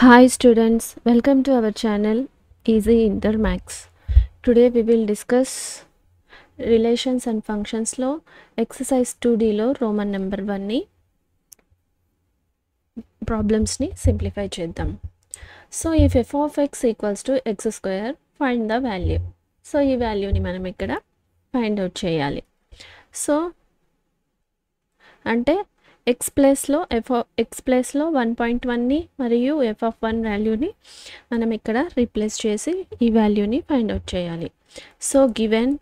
Hi students, welcome to our channel Easy Inter Max. Today we will discuss relations and functions lo exercise 2D lo Roman number 1 ni problems ni simplify cheddam. So if f of x equals to x square, find the value. So ee value ni manam ikkada find out cheyali. So అంటే x ప్లేస్లో x ప్లేస్లో 1.1 ని మరియు f of 1 వాల్యూని మనం ఇక్కడ replace చేసి ఈ వాల్యూని ఫైండ్ అవుట్ చేయాలి. So given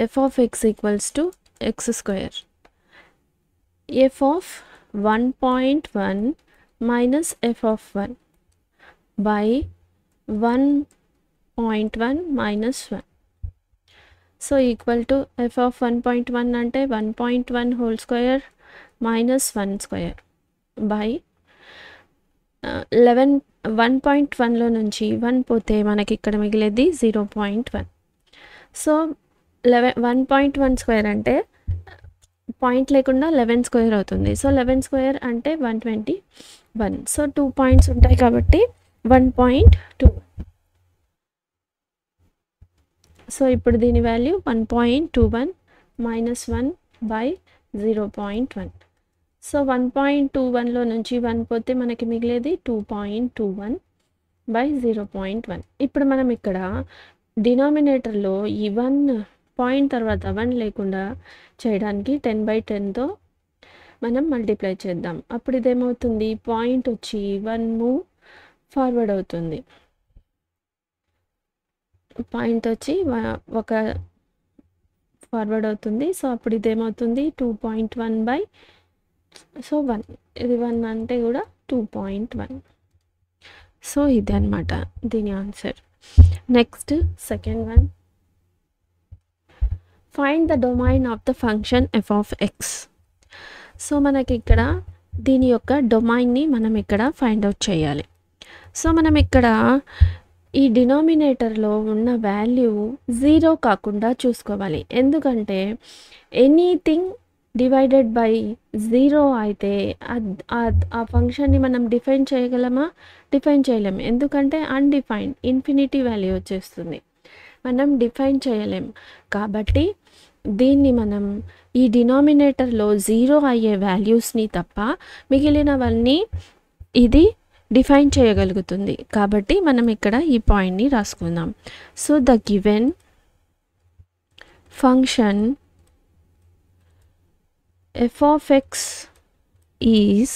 f of x equals to x square, f of 1.1 minus f of 1 by 1.1 minus 1. So equal to f of 1.1 అంటే 1.1 whole square minus 1 square by 1.1లో నుంచి 1 పోతే మనకి ఇక్కడ మిగిలేది 0.1. సో 1.1 స్క్వేర్ అంటే పాయింట్ లేకుండా 11 స్క్వేర్ అవుతుంది. సో 11 స్క్వేర్ అంటే 121. సో 2 పాయింట్స్ ఉంటాయి కాబట్టి 1.2. సో ఇప్పుడు దీని వాల్యూ 1.21 మైనస్ 1 బై 0.1. సో 1.21లో నుంచి 1 పోతే మనకి మిగిలేది 2.21 బై 0.1. ఇప్పుడు మనం ఇక్కడ డినామినేటర్లో ఈ 1 పాయింట్ తర్వాత 1 లేకుండా చేయడానికి 10/10తో మనం మల్టిప్లై చేద్దాం. అప్పుడు ఇదేమవుతుంది, పాయింట్ వచ్చి 1 మూవ్ ఫార్వర్డ్ అవుతుంది, పాయింట్ వచ్చి ఒక ఫార్వర్డ్ అవుతుంది. సో అప్పుడు ఇదేమవుతుంది 2.1 బై 1, ఇది 1 అంటే కూడా 2.1. సో ఇది అన్నమాట దీని answer. Next second one, find the domain of the function f of x. So మనకి ఇక్కడ దీని యొక్క డొమైన్ని మనం ఇక్కడ ఫైండ్ అవుట్ చేయాలి. సో మనం ఇక్కడ ఈ డినామినేటర్లో ఉన్న వాల్యూ 0 కాకుండా చూసుకోవాలి. ఎందుకంటే ఎనీథింగ్ డివైడెడ్ బై 0 అయితే ఆ ఫంక్షన్ని మనం డిఫైన్ చేయగలమా? డిఫైన్ చేయలేం. ఎందుకంటే అన్డిఫైన్డ్ ఇన్ఫినిటీ వాల్యూ వచ్చేస్తుంది, మనం డిఫైన్ చేయలేం. కాబట్టి దీన్ని మనం ఈ డినామినేటర్లో 0 అయ్యే వాల్యూస్ని తప్ప మిగిలినవన్నీ ఇది డిఫైన్ చేయగలుగుతుంది. కాబట్టి మనం ఇక్కడ ఈ పాయింట్ని రాసుకుందాం. So the given function f of x is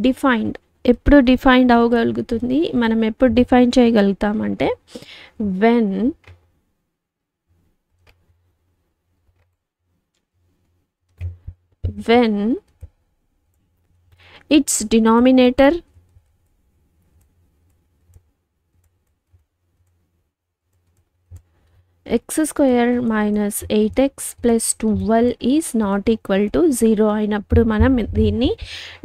defined. ఎప్పుడు డిఫైన్డ్ అవ్వగలుగుతుంది, మనం ఎప్పుడు డిఫైన్ చేయగలుగుతామంటే when its denominator x square minus 8x plus 12 is not equal to 0 అయినప్పుడు మనం దీన్ని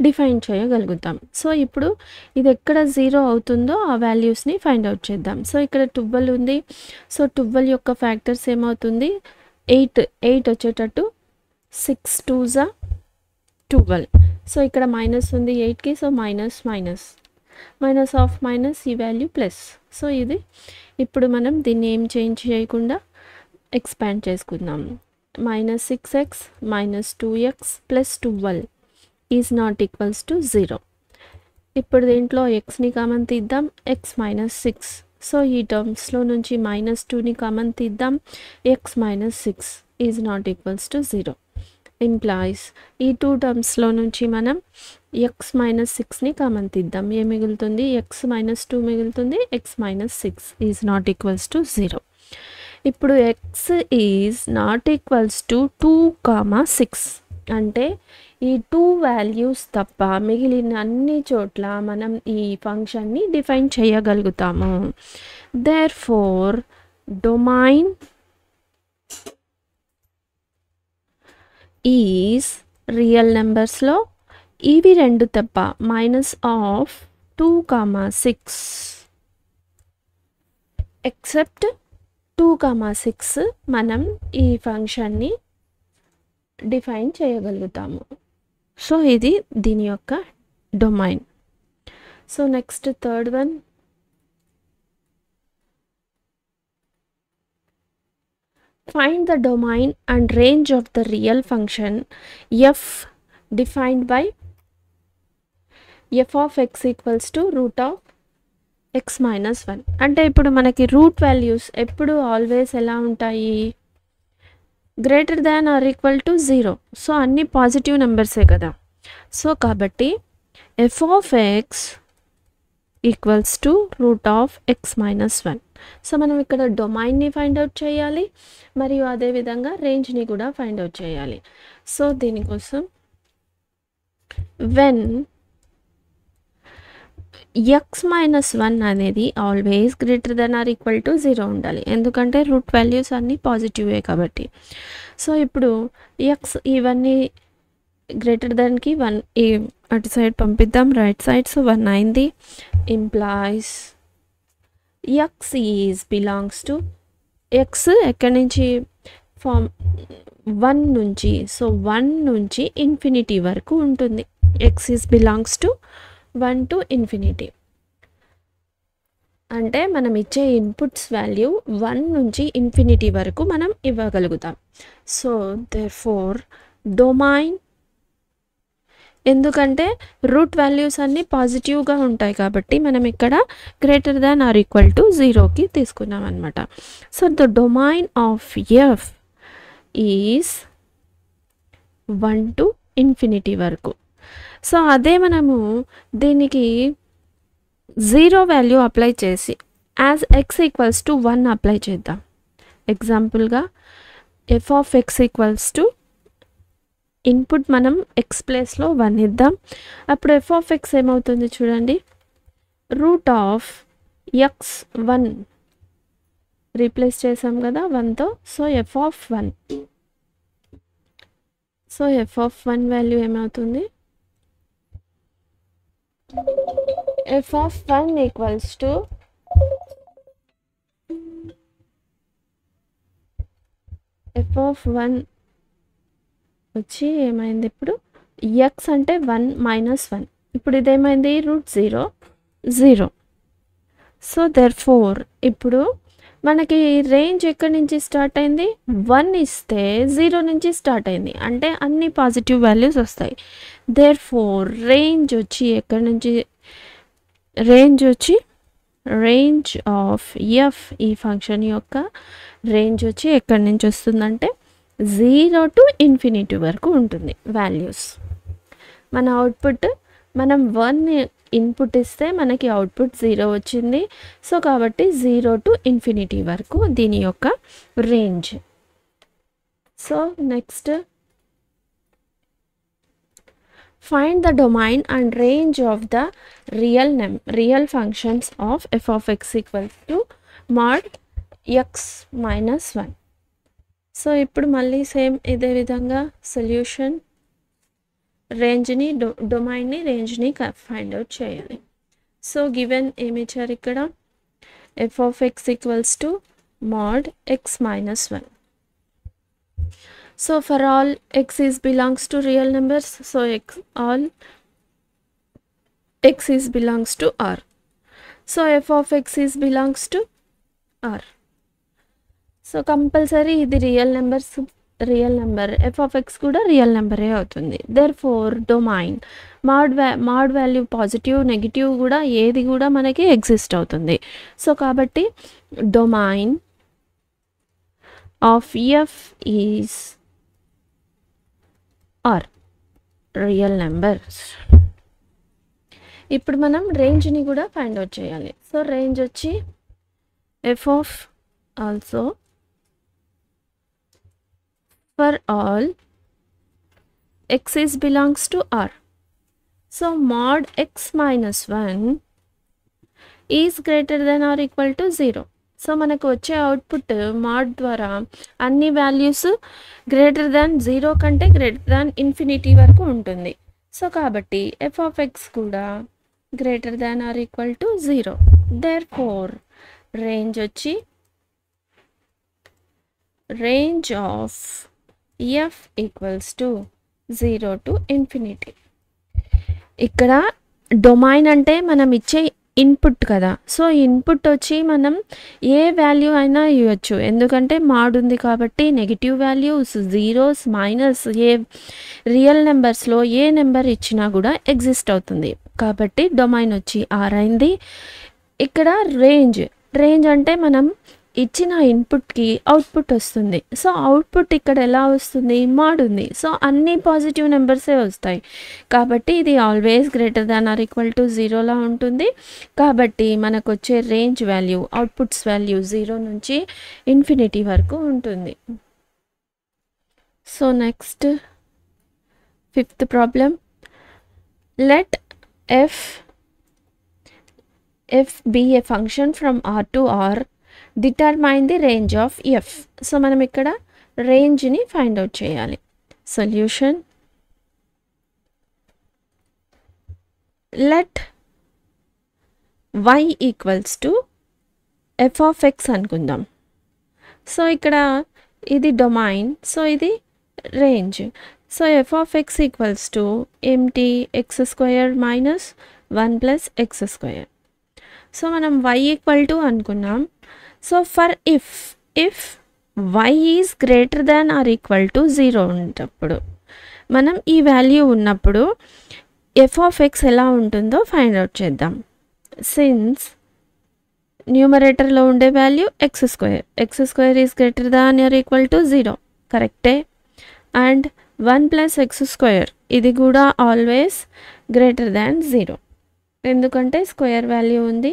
డిఫైన్ చేయగలుగుతాం. సో ఇప్పుడు ఇది ఎక్కడ 0 అవుతుందో ఆ వాల్యూస్ని ఫైండ్ అవుట్ చేద్దాం. సో ఇక్కడ 12 ఉంది. సో 12 యొక్క ఫ్యాక్టర్స్ ఏమవుతుంది, 8 వచ్చేటట్టు 6 2s 12. సో ఇక్కడ మైనస్ ఉంది 8కి, సో మైనస్ ఆఫ్ మైనస్ ఈ వాల్యూ ప్లస్. సో ఇది ఇప్పుడు మనం దీన్ని ఏం చేంజ్ చేయకుండా ఎక్స్పాండ్ చేసుకుందాం. Minus 6x minus 2x plus 12 is not equals to 0. ఇప్పుడు దీంట్లో ఎక్స్ని కామన్ తీద్దాం, ఎక్స్ మైనస్ 6. సో ఈ టర్మ్స్లో నుంచి మైనస్ 2ని కామన్ తీద్దాం, X minus 6 is not equals to 0. Implies ఈ 2 టర్మ్స్లో నుంచి మనం ఎక్స్ మైనస్ 6ని కామన్ తీద్దాం, ఏ మిగులుతుంది, ఎక్స్ మైనస్ 2 మిగులుతుంది, X minus 6 is not equals to 0. ఇప్పుడు X is not equals to 2,6 అంటే ఈ 2 వాల్యూస్ తప్ప మిగిలిన అన్ని చోట్ల మనం ఈ ఫంక్షన్ని డిఫైన్ చేయగలుగుతాము. దేర్ఫోర్ డొమైన్ ఈజ్ రియల్ నెంబర్స్లో ఇవి రెండు తప్ప మైనస్ ఆఫ్ 2,6 ఎక్సెప్ట్ 2,6 మనం ఈ ఫంక్షన్ని డిఫైన్ చేయగలుగుతాము. సో ఇది దీని యొక్క domain. So next third one, find the domain and range of the real function f defined by f of x equals to root of x minus 1. అంటే ఇప్పుడు మనకి రూట్ వాల్యూస్ ఎప్పుడు ఆల్వేస్ ఎలా ఉంటాయి, greater than or equal to 0. So అన్ని positive నెంబర్సే కదా. So కాబట్టి f of x equals to root of x minus 1. So మనం ఇక్కడ డొమైన్ని ఫైండ్ అవుట్ చేయాలి మరియు అదేవిధంగా రేంజ్ని కూడా ఫైండ్ అవుట్ చేయాలి. సో దీనికోసం వెన్ x minus 1 అనేది always greater than or equal to 0 ఉండాలి, ఎందుకంటే రూట్ వాల్యూస్ అన్నీ పాజిటివే కాబట్టి. సో ఇప్పుడు x ఇవన్నీ గ్రేటర్ దెన్కి 1 అటు సైడ్ పంపిద్దాం, రైట్ సైడ్. సో 1 అయింది, implies x is belongs to x ఎక్కడి నుంచి ఫామ్ 1 నుంచి, సో 1 నుంచి ఇన్ఫినిటీ వరకు ఉంటుంది. x is belongs to 1 to infinity. అంటే మనం ఇచ్చే ఇన్పుట్స్ వాల్యూ 1 నుంచి ఇన్ఫినిటీ వరకు మనం ఇవ్వగలుగుతాం. సో దేర్ఫోర్ డొమైన్, ఎందుకంటే రూట్ వాల్యూస్ అన్నీ పాజిటివ్గా ఉంటాయి కాబట్టి మనం ఇక్కడ greater than or equal to 0కి తీసుకున్నాం అనమాట. So the domain of F is 1 to infinity వరకు. సో అదే మనము దీనికి 0 వాల్యూ అప్లై చేసి as x equals to 1 apply చేద్దాం. ఎగ్జాంపుల్గా f of x equals to input మనం x ప్లేస్లో 1 ఇద్దాం. అప్పుడు f ఆఫ్ x ఏమవుతుంది చూడండి, రూట్ ఆఫ్ x1 రీప్లేస్ చేసాం కదా 1తో. So f of 1, so f of 1 value ఏమవుతుంది, f of 1 equals to f of 1 వచ్చి ఏమైంది, ఇప్పుడు x అంటే 1 minus 1, ఇప్పుడు ఇదేమైంది రూట్ 0. సో దెర్ఫోర్ ఇప్పుడు మనకి రేంజ్ ఎక్కడి నుంచి స్టార్ట్ అయింది, 1 ఇస్తే 0 నుంచి స్టార్ట్ అయింది, అంటే అన్ని పాజిటివ్ వాల్యూస్ వస్తాయి. దేర్ఫోర్ రేంజ్ వచ్చి ఎక్కడి నుంచి, రేంజ్ వచ్చి రేంజ్ ఆఫ్ ఎఫ్, ఈ ఫంక్షన్ యొక్క రేంజ్ వచ్చి ఎక్కడి నుంచి వస్తుందంటే 0 to infinity వరకు ఉంటుంది వాల్యూస్. మన అవుట్పుట్ మనం 1 ఇన్పుట్ ఇస్తే మనకి అవుట్పుట్ 0 వచ్చింది. సో కాబట్టి 0 to infinity వరకు దీని యొక్క range. So next find the domain and range of the real functions of f of x equals to mod x minus 1. So ఇప్పుడు మళ్ళీ సేమ్ ఇదే విధంగా సొల్యూషన్ రేంజ్ని డొమైన్ని రేంజ్ని ఫైండ్ అవుట్ చేయాలి. సో గివెన్ ఏమి ఇచ్చారు ఇక్కడ, f of x equals to mod x minus 1. So for all x is belongs to real numbers, so all x is belongs to R. So f of x is belongs to R. So compulsory ఇది real number, f of x కూడా real నెంబరే అవుతుంది. Therefore domain mod value positive negative కూడా ఏది కూడా మనకి exist అవుతుంది. So కాబట్టి domain of F is R real numbers. ఇప్పుడు మనం రేంజ్ని కూడా ఫైండ్ అవుట్ చేయాలి. సో రేంజ్ వచ్చి f of also for all x is belongs to R. So mod x minus 1 is greater than or equal to 0. So మనకు వచ్చే output mod ద్వారా అన్ని వాల్యూస్ గ్రేటర్ దాన్ 0 కంటే గ్రేటర్ దాన్ ఇన్ఫినిటీ వరకు ఉంటుంది. So కాబట్టి f of x కూడా greater than or equal to 0. Therefore range వచ్చి range of f equals to 0 to infinity. ఇక్కడ డొమైన్ అంటే మనం ఇచ్చే ఇన్పుట్ కదా. సో ఇన్పుట్ వచ్చి మనం ఏ వాల్యూ అయినా ఇవ్వచ్చు, ఎందుకంటే మాడ్ ఉంది కాబట్టి నెగిటివ్ వాల్యూస్, జీరోస్, మైనస్, ఏ రియల్ నెంబర్స్లో ఏ నెంబర్ ఇచ్చినా కూడా ఎగ్జిస్ట్ అవుతుంది. కాబట్టి డొమైన్ వచ్చి ఆర్ అయింది. ఇక్కడ రేంజ్ అంటే మనం ఇచ్చిన ఇన్పుట్కి అవుట్పుట్ వస్తుంది. సో అవుట్పుట్ ఇక్కడ ఎలా వస్తుంది, మాడ్ ఉంది. సో అన్ని పాజిటివ్ నెంబర్సే వస్తాయి కాబట్టి ఇది always greater than or equal to 0లా ఉంటుంది. కాబట్టి మనకు వచ్చే రేంజ్ వాల్యూ, అవుట్పుట్స్ వాల్యూ 0 నుంచి ఇన్ఫినిటీ వరకు ఉంటుంది. So next 5th problem. Let f be a function from R to R, determine the range of f. So మనం ఇక్కడ రేంజ్ని ఫైండ్ అవుట్ చేయాలి. Solution, let y equals to f of x అనుకుందాం. So ఇక్కడ ఇది domain, so ఇది range. So f of x equals to ఏమిటి, x² minus 1 plus x². So మనం y equal to అనుకున్నాం. So for if y is greater than or equal to 0 ఉన్నప్పుడు, మనం ఈ వాల్యూ ఉన్నప్పుడు f ఆఫ్ x ఎలా ఉంటుందో ఫైండ్ అవుట్ చేద్దాం. సిన్స్ న్యూమరేటర్లో ఉండే value x² is greater than or equal to 0, కరెక్టే. అండ్ 1 ప్లస్ x² ఇది కూడా ఆల్వేస్ గ్రేటర్ దాన్ 0, ఎందుకంటే స్క్వేర్ వాల్యూ ఉంది,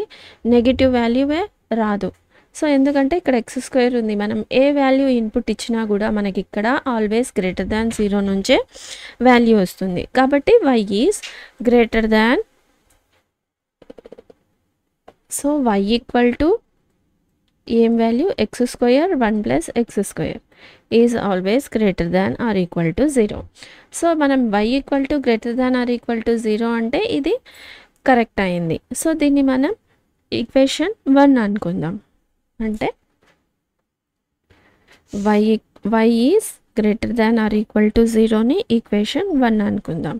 నెగిటివ్ వాల్యూవే రాదు. సో ఎందుకంటే ఇక్కడ x² ఉంది, మనం ఏ వాల్యూ ఇన్పుట్ ఇచ్చినా కూడా మనకి ఇక్కడ ఆల్వేస్ గ్రేటర్ దాన్ 0 నుంచే వాల్యూ వస్తుంది. కాబట్టి y is greater than, so y equal to ఏం value, x² 1 plus x² is always greater than or equal to 0. So మనం y equal to greater than or equal to 0 అంటే ఇది correct అయింది. So దీన్ని మనం equation 1 అనుకుందాం. అంటే y is greater than or equal to 0ని ఈక్వేషన్ 1 అనుకుందాం.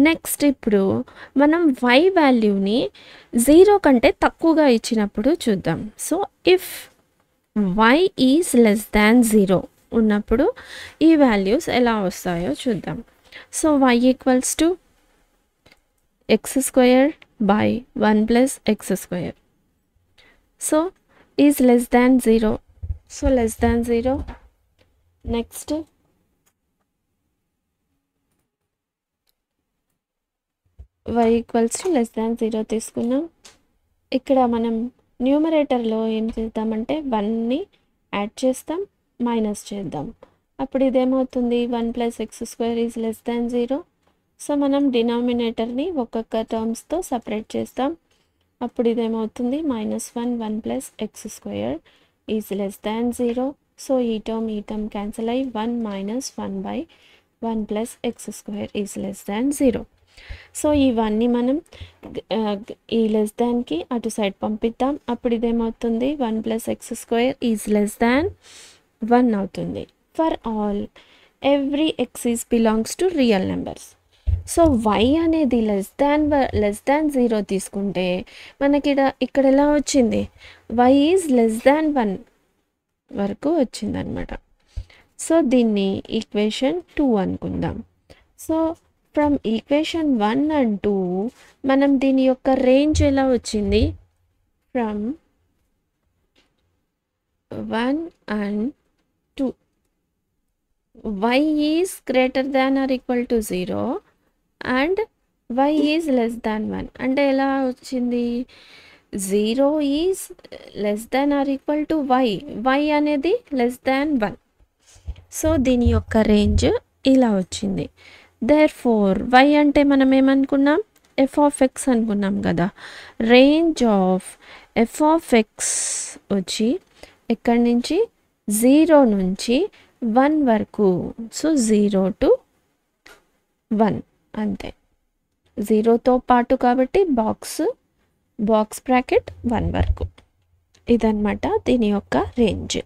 నెక్స్ట్ ఇప్పుడు మనం y వాల్యూని 0 కంటే తక్కువగా ఇచ్చినప్పుడు చూద్దాం. So if y is less than 0 ఉన్నప్పుడు ఈ వాల్యూస్ ఎలా వస్తాయో చూద్దాం. So y equals to x² by 1 plus x². So is less than 0. So less than 0. Next y equals to less than 0 తీసుకున్నాం. ఇక్కడ మనం న్యూమరేటర్లో ఏం చేద్దామంటే 1ని యాడ్ చేస్తాం, మైనస్ చేద్దాం. అప్పుడు ఇదేమవుతుంది, 1 plus x² is less than 0. So మనం డినామినేటర్ని ఒక్కొక్క టర్మ్స్తో సపరేట్ చేస్తాం. అప్పుడు ఇదేమవుతుంది, -1 plus x² is less than 0. So ఈ టర్మ్ క్యాన్సిల్ అయ్యి 1 - 1/1 plus x² is less than 0. So ఇవన్నీ మనం ఈ లెస్ దాన్కి అటు సైడ్ పంపిద్దాం. అప్పుడు ఇదేమవుతుంది, 1 plus x² is less than 1 అవుతుంది. For all every x is belongs to real numbers. So y అనేది లెస్ దాన్ 0 తీసుకుంటే మనకి ఇక్కడ ఎలా వచ్చింది, y ఈజ్ లెస్ దాన్ 1 వరకు వచ్చిందనమాట. సో దీన్ని ఈక్వేషన్ 2 అనుకుందాం. సో ఫ్రమ్ ఈక్వేషన్ 1 and 2 మనం దీని యొక్క రేంజ్ ఎలా వచ్చింది, from 1 and 2 y is greater than or equal to 0 and y is less than 1. అంటే ఎలా వచ్చింది, 0 is less than or equal to y అనేది లెస్ దాన్ 1. సో దీని యొక్క రేంజ్ ఇలా వచ్చింది. దేర్ఫోర్ y అంటే మనం ఏమనుకున్నాం, f ఆఫ్ x అనుకున్నాం కదా. Range of f of x వచ్చి ఎక్కడి నుంచి, 0 నుంచి 1 వరకు. సో 0 to 1 అంతే, 0తో పాటు కాబట్టి బాక్స్ బ్రాకెట్ 1 వరకు. ఇదన్నమాట దీని యొక్క range.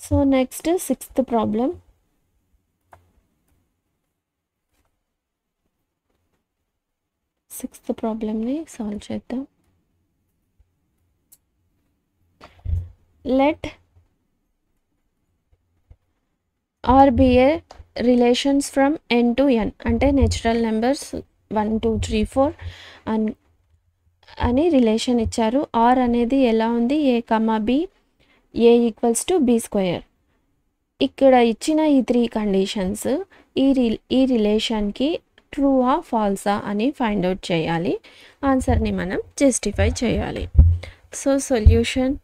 So next 6th problem. Sixth ప్రాబ్లమ్ని సాల్వ్ చేద్దాం. Let R be a relations from n to n అంటే నేచురల్ నెంబర్స్ 1 2 3 4 అని రిలేషన్ ఇచ్చారు. ఆర్ అనేది ఎలా ఉంది, A comma B, A equals to B square. ఇక్కడ ఇచ్చిన ఈ 3 కండిషన్స్ ఈ రిలేషన్కి ట్రూ ఆ ఫాల్సా అని ఫైండ్ అవుట్ చేయాలి. ఆన్సర్ని మనం జస్టిఫై చేయాలి. So solution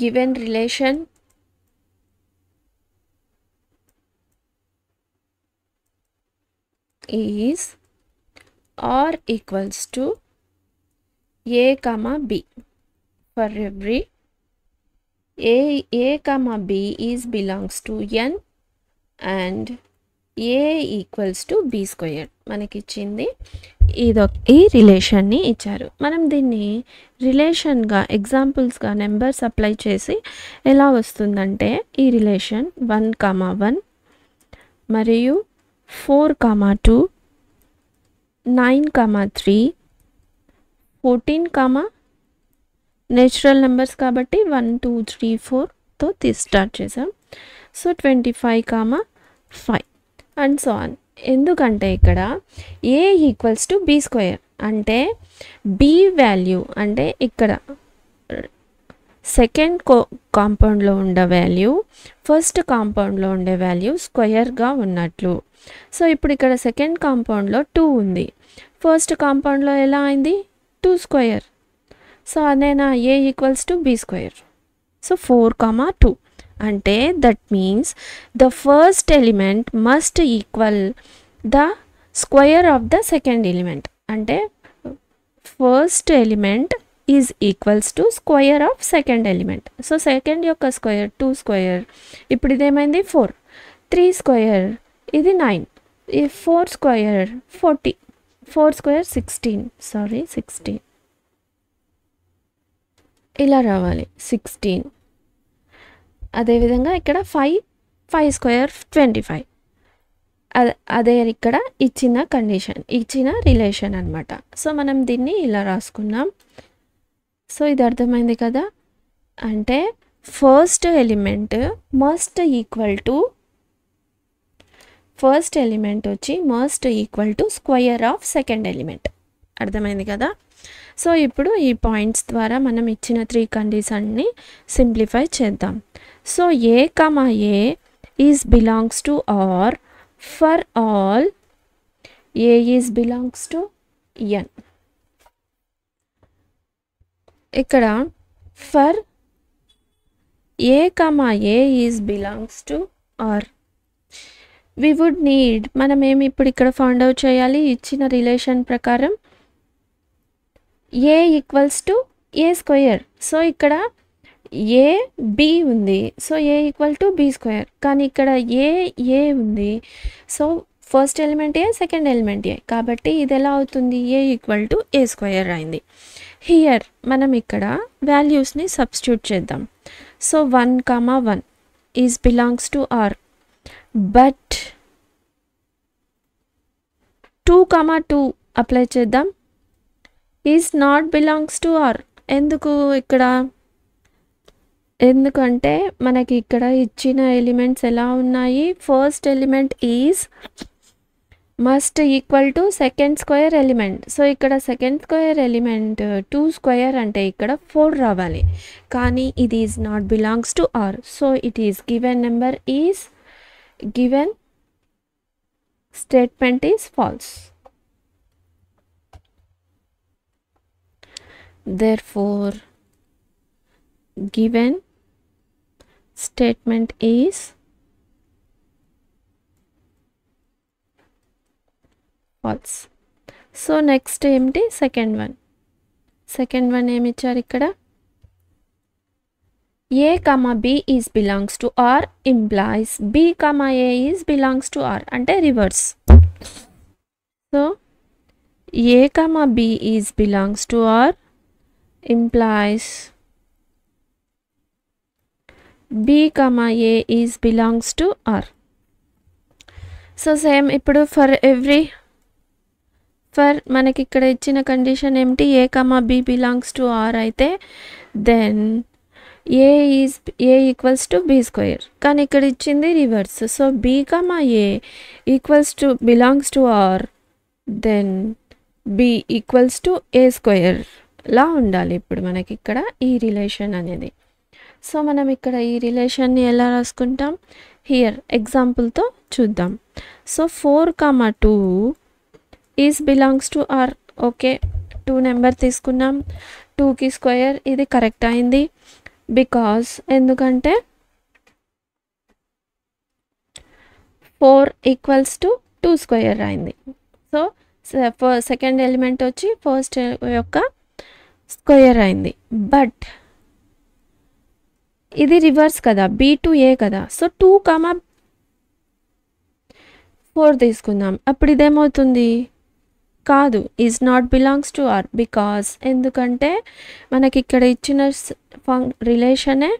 given relation is R equals to A comma B. For every A comma B is belongs to N and A equals to B square. మనకి ఇచ్చింది ఈ రిలేషన్ని ఇచ్చారు. మనం దీన్ని రిలేషన్గా ఎగ్జాంపుల్స్గా నెంబర్స్ అప్లై చేసి ఎలా వస్తుందంటే ఈ రిలేషన్ 1, 1 మరియు 4, 2 9, 3 14, నేచురల్ నెంబర్స్ కాబట్టి 1 2 3 4తో స్టార్ట్ చేసాం. So 25, 5 and so on. ఎందుకంటే ఇక్కడ ఏ ఈక్వల్స్ టు బి స్క్వేర్ అంటే బి వాల్యూ అంటే ఇక్కడ సెకండ్ కాంపౌండ్లో ఉండే వాల్యూ ఫస్ట్ కాంపౌండ్లో ఉండే వాల్యూ స్క్వేర్గా ఉన్నట్లు. సో ఇప్పుడు ఇక్కడ సెకండ్ కాంపౌండ్లో 2 ఉంది, ఫస్ట్ కాంపౌండ్లో ఎలా అయింది 2 స్క్వేర్. సో అదేనా A equals to B square. So 4, 2 అంటే that means the first element must equal the square of the second element. అంటే first element is equals to square of second element. So second యొక్క square 2 square, ఇప్పుడు ఇదేమైంది 4, 3 square ఇది 9, ఈ 4 square 40, 4 square 16 ఇలా రావాలి 16. అదేవిధంగా ఇక్కడ 5 స్క్వేర్ 25. అదే ఇక్కడ ఇచ్చిన కండిషన్, ఇచ్చిన రిలేషన్ అనమాట. సో మనం దీన్ని ఇలా రాసుకున్నాం. సో ఇది అర్థమైంది కదా. అంటే first element must equal to square of second element. అర్థమైంది కదా. సో ఇప్పుడు ఈ పాయింట్స్ ద్వారా మనం ఇచ్చిన 3 కండిషన్ని సింప్లిఫై చేద్దాం. So A comma A is belongs to R for all A is belongs to N. ఇక్కడ for A comma A is belongs to R we would need, మనం ఏమి ఇప్పుడు ఇక్కడ ఫైండ్ అవుట్ చేయాలి ఇచ్చిన రిలేషన్ ప్రకారం A equals to A square. So ఇక్కడ A B ఉంది, so A equal to B square. కానీ ఇక్కడ ఏ ఉంది, so first element A second element A, కాబట్టి ఇది ఎలా అవుతుంది A equal to A square అయింది. హియర్ మనం ఇక్కడ వాల్యూస్ని సబ్స్టిట్యూట్ చేద్దాం. So 1, 1 is belongs to R, but 2, 2 apply చేద్దాం, is not belongs to R. ఎందుకంటే మనకి ఇక్కడ ఇచ్చిన ఎలిమెంట్స్ ఎలా ఉన్నాయి, first element is must equal to second square element. So ఇక్కడ సెకండ్ స్క్వేర్ ఎలిమెంట్ 2 స్క్వేర్ అంటే ఇక్కడ 4 రావాలి, కానీ ఇది is not belongs to R. So it is given number is given statement is false. Therefore, given statement is false. So next ఏమిటి second one ఏమి ఇచ్చారు ఇక్కడ A comma B is belongs to R implies B comma A is belongs to R అంటే reverse. So A comma B is belongs to R implies b comma a is belongs to R. So same ఇప్పుడు for మనకి ఇక్కడ ఇచ్చిన condition ఏమిటి, a comma b belongs to R అయితే then a equals to b square. కానీ ఇక్కడ ఇచ్చింది reverse. So b comma a equals to belongs to R, then b equals to a square లా ఉండాలి ఇప్పుడు మనకి ఇక్కడ ఈ రిలేషన్ అనేది. సో మనం ఇక్కడ ఈ రిలేషన్ని ఎలా రాసుకుంటాం, హియర్ ఎగ్జాంపుల్తో చూద్దాం. So 4 comma 2 is belongs to R. Okay, 2 number తీసుకున్నాం, 2కి స్క్వేర్, ఇది కరెక్ట్ అయింది బికాస్ ఎందుకంటే 4 ఈక్వల్స్ టు 2 స్క్వేర్ అయింది. సో సెకండ్ ఎలిమెంట్ వచ్చి ఫస్ట్ యొక్క స్క్వేర్ అయింది. బట్ ఇది రివర్స్ కదా, b టు a కదా. సో 2 comma 4 తీసుకుందాం. అప్పుడు ఇదేమవుతుంది, కాదు, is not belongs to R because ఎందుకంటే మనకి ఇక్కడ ఇచ్చిన రిలేషనే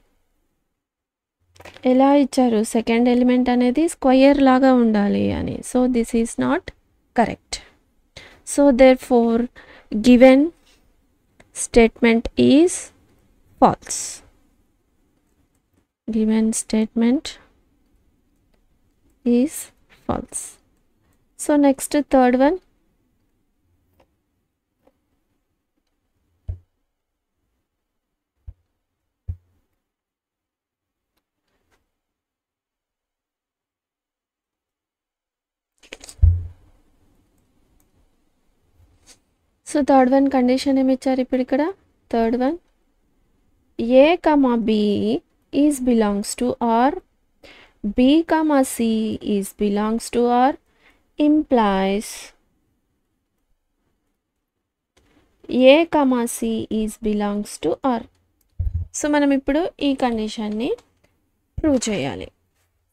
ఎలా ఇచ్చారు, సెకండ్ ఎలిమెంట్ అనేది స్క్వేర్ లాగా ఉండాలి అని. So this is not correct. So therefore given statement is false. Given statement is false. So next third one. So third one condition ఏమి ఇచ్చారు ఇప్పుడు ఇక్కడ, third one a comma b is belongs to R, b comma c is belongs to R implies a comma c is belongs to R. So మనం ఇప్పుడు ఈ కండిషన్ని prove చేయాలి.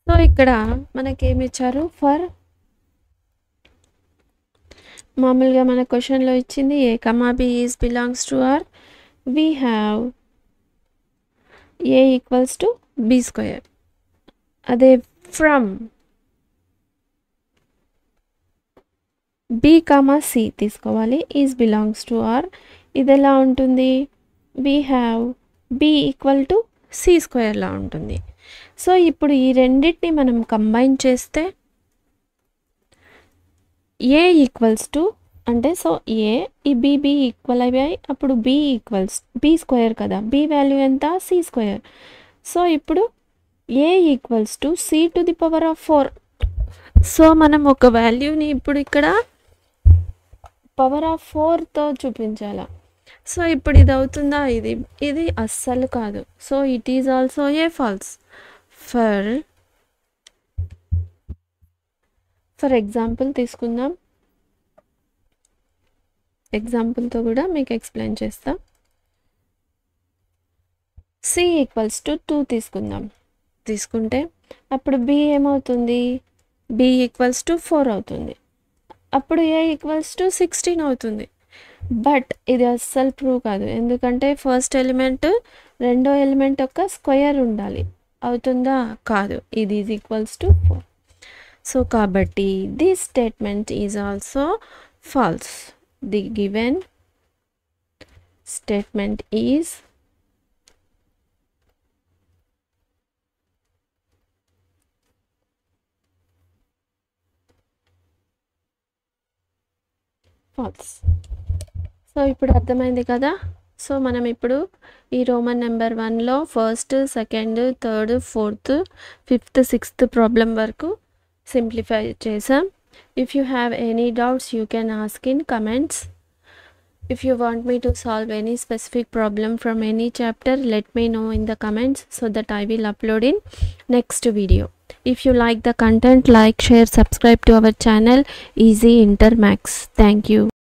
So ఇక్కడ మనకేమి ఇచ్చారు, ఫర్ మామూలుగా మన క్వశ్చన్లో ఇచ్చింది a comma b is belongs to R, we have a equals to b square. అదే ఫ్రమ్ b comma c తీసుకోవాలి, ఈజ్ బిలాంగ్స్ టు ఆర్. ఇది ఎలా ఉంటుంది, we have b equal to c square లా ఉంటుంది. సో ఇప్పుడు ఈ రెండింటిని మనం కంబైన్ చేస్తే a ఈక్వల్స్ టు అంటే సో a ఈ b ఈక్వల్ అయ్యాయి, అప్పుడు b ఈక్వల్స్ b స్క్వేర్ కదా, b వాల్యూ ఎంత, c స్క్వేర్. సో ఇప్పుడు a equals to c to the power of 4. So మనం ఒక వాల్యూని ఇప్పుడు ఇక్కడ పవర్ ఆఫ్ 4తో చూపించాలా. సో ఇప్పుడు ఇది అవుతుందా, ఇది అస్సలు కాదు. So it is also a falls. For example తీసుకుందాం, ఎగ్జాంపుల్తో కూడా మీకు ఎక్స్ప్లెయిన్ చేస్తా. c ఈక్వల్స్ టు 2 తీసుకుంటే అప్పుడు b ఏమవుతుంది, b ఈక్వల్స్ టు 4 అవుతుంది. అప్పుడు a ఈక్వల్స్ టు 16 అవుతుంది. బట్ ఇది అస్సలు ప్రూవ్ కాదు, ఎందుకంటే ఫస్ట్ ఎలిమెంట్ రెండో ఎలిమెంట్ యొక్క స్క్వేర్ ఉండాలి. అవుతుందా, కాదు, ఇది ఈజ్ ఈక్వల్స్ టు 4. సో కాబట్టి this statement is also false. The given statement is false. So ఇప్పుడు అర్థమైంది కదా. సో మనం ఇప్పుడు ఈ రోమన్ నెంబర్ 1లో first, second, third, fourth, fifth, sixth problem వరకు సింప్లిఫై చేసాం. If you have any doubts, you can ask in comments. If you want me to solve any specific problem from any chapter, let me know in the comments so that I will upload in next video. If you like the content, like, share, subscribe to our channel Easy Inter Max. Thank you.